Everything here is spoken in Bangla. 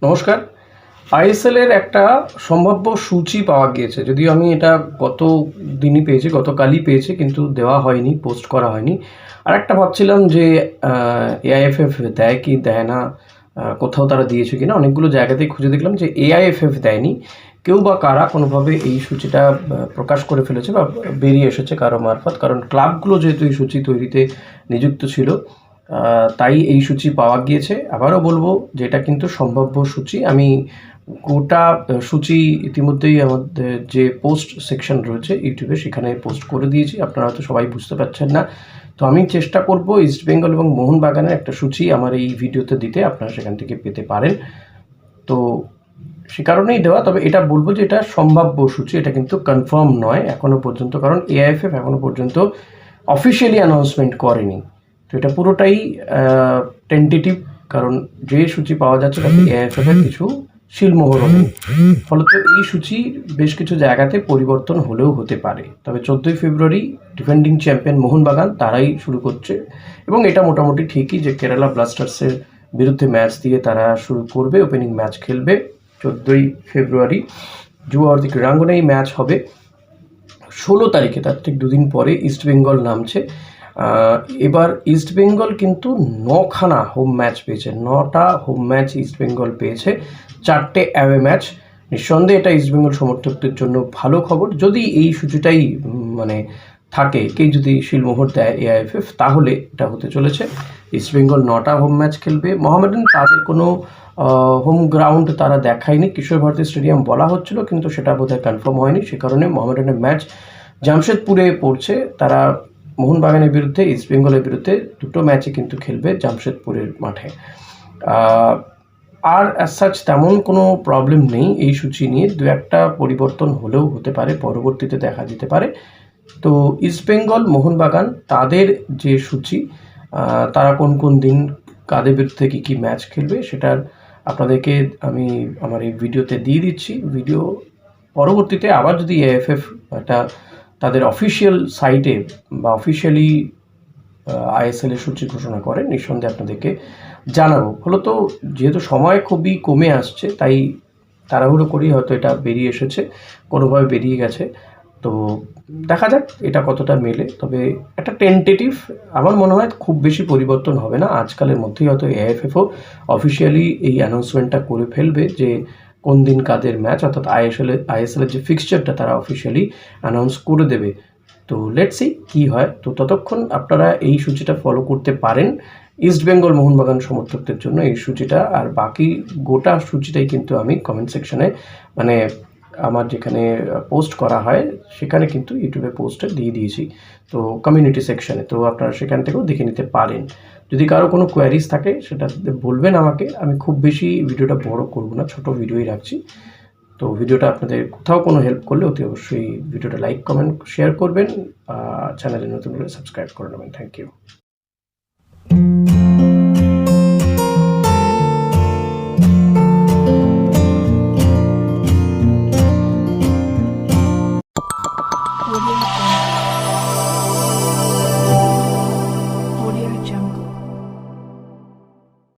নমস্কার। আইএসএল এর একটা সম্ভাব্য সূচি পাওয়া গিয়েছে, যদিও আমি এটা গত দিনই পেয়েছি, গতকালই পেয়েছি, কিন্তু দেওয়া হয়নি, পোস্ট করা হয়নি। আর একটা ভাবছিলাম যে এআইএফএফ দেয় কি দেয় না, কোথাও তারা দিয়েছে কিনা। অনেকগুলো জায়গাতেই খুঁজে দেখলাম যে এআইএফএফ দেয়নি। কেউ বা কারা কোনোভাবে এই সূচিটা প্রকাশ করে ফেলেছে বা বেরিয়ে এসেছে কারো মারফত, কারণ ক্লাবগুলো যেহেতু এই সূচি তৈরিতে নিযুক্ত ছিল, তাই এই সূচি পাওয়া গিয়েছে। আবারও বলবো যে এটা কিন্তু সম্ভাব্য সূচি। আমি গোটা সূচি ইতিমধ্যেই আমাদের যে পোস্ট সেকশন রয়েছে ইউটিউবে, সেখানে পোস্ট করে দিয়েছি। আপনারা হয়তো সবাই বুঝতে পারছেন না, তো আমি চেষ্টা করব ইস্টবেঙ্গল এবং মোহনবাগানের একটা সূচি আমার এই ভিডিওতে দিতে, আপনারা সেখান থেকে পেতে পারেন। তো সে কারণেই দেওয়া, তবে এটা বলবো যে এটা সম্ভাব্য সূচি, এটা কিন্তু কনফার্ম নয় এখনো পর্যন্ত, কারণ এআইএফএফ এখনো পর্যন্ত অফিসিয়ালি অ্যানাউন্সমেন্ট করেনি। তো এটা পুরোটাই টেন্টেটিভ, কারণ যে সূচি পাওয়া যাচ্ছে তাতে এআইএফএফ এর কিছু শিলমোহর নেই। ফলত এই সূচি বেশ কিছু জায়গাতে পরিবর্তন হলেও হতে পারে। তবে 14ই ফেব্রুয়ারি ডিফেন্ডিং চ্যাম্পিয়ন মোহনবাগান তারাই শুরু করছে, এবং এটা মোটামুটি ঠিকই যে কেরালা ব্লাস্টার্সের বিরুদ্ধে ম্যাচ দিয়ে তারা শুরু করবে, ওপেনিং ম্যাচ খেলবে 14ই ফেব্রুয়ারি। যুবভারতী ক্রীড়াঙ্গনেই ম্যাচ হবে। 16 তারিখে, তার ঠিক দুদিন পরে ইস্টবেঙ্গল নামছে। এবার ইস্টবেঙ্গল কিন্তু 9খানা হোম ম্যাচ পেয়েছে, 9টা হোম ম্যাচ ইস্টবেঙ্গল পেয়েছে, 4টে অ্যাওয়ে ম্যাচ। নিঃসন্দেহে এটা ইস্টবেঙ্গল সমর্থকদের জন্য ভালো খবর। যদি এই সূচিটাই মানে থাকে, কেউ যদি শিলমোহর দেয় এআইএফএফ, তাহলে এটা হতে চলেছে ইস্টবেঙ্গল 9টা হোম ম্যাচ খেলবে। মোহামেডান তাদের কোনো হোম গ্রাউন্ড তারা দেখায়নি, কিশোর ভারতী স্টেডিয়াম বলা হচ্ছিল, কিন্তু সেটা বোধহয় কনফার্ম হয়নি। সে কারণে মোহামেডানের ম্যাচ জামশেদপুরে পড়ছে। তারা মোহনবাগানের বিরুদ্ধে, ইস্টবেঙ্গলের বিরুদ্ধে দুটো ম্যাচই কিন্তু খেলবে জামশেদপুরের মাঠে। আর অ্যাজ সাচ তেমন কোনো প্রবলেম নেই এই সূচি নিয়ে। দু একটা পরিবর্তন হলেও হতে পারে, পরবর্তীতে দেখা যেতে পারে। তো ইস্টবেঙ্গল মোহনবাগান তাদের যে সূচি, তারা কোন কোন দিন কাদের বিরুদ্ধে কী কী ম্যাচ খেলবে, সেটার আপনাদেরকে আমি আমার এই ভিডিওতে দিয়ে দিচ্ছি। ভিডিও পরবর্তীতে আবার যদি এএফএফ একটা তাদের অফিসিয়াল সাইটে বা অফিসিয়ালি আইএসএল এর সূচি ঘোষণা করেন, নিঃসন্দেহে আপনাদেরকে জানাবো। ফলত যেহেতু সময় খুবই কমে আসছে, তাই তাড়াহুড়ো করেই হয়তো এটা বেরিয়ে এসেছে, কোনোভাবে বেরিয়ে গেছে। তো দেখা যাক এটা কতটা মেলে। তবে একটা টেন্টেটিভ, আমার মনে হয় খুব বেশি পরিবর্তন হবে না। আজকালের মধ্যেই হয়তো এআইএফএফও অফিসিয়ালি এই অ্যানাউন্সমেন্টটা করে ফেলবে যে কোন দিন কাদের ম্যাচ, অর্থাৎ আইএসএলের যে ফিক্সচারটা তারা অফিসিয়ালি অ্যানাউন্স করে দেবে। তো লেটস সি কী হয়। তো ততক্ষণ আপনারা এই সূচিটা ফলো করতে পারেন ইস্টবেঙ্গল মোহনবাগান সমর্থকদের জন্য এই সূচিটা। আর বাকি গোটা সূচিটাই কিন্তু আমি কমেন্ট সেকশনে, মানে আমার যেখানে পোস্ট করা হয় সেখানে কিন্তু ইউটিউবে পোস্টে দিয়ে দিয়েছি, তো কমিউনিটি সেকশনে, তো আপনারা সেখান থেকেও দেখে নিতে পারেন। যদি কারো কোনো কোয়ারিজ থাকে সেটা বলবেন আমাকে। আমি খুব বেশি ভিডিওটা বড় করব না, ছোট ভিডিওই রাখছি। তো ভিডিওটা আপনাদের কোথাও কোনো হেল্প করলে অতি অবশ্যই ভিডিওটা লাইক, কমেন্ট, শেয়ার করবেন। চ্যানেলে নতুন হলে সাবস্ক্রাইব করে নেবেন। Thank you.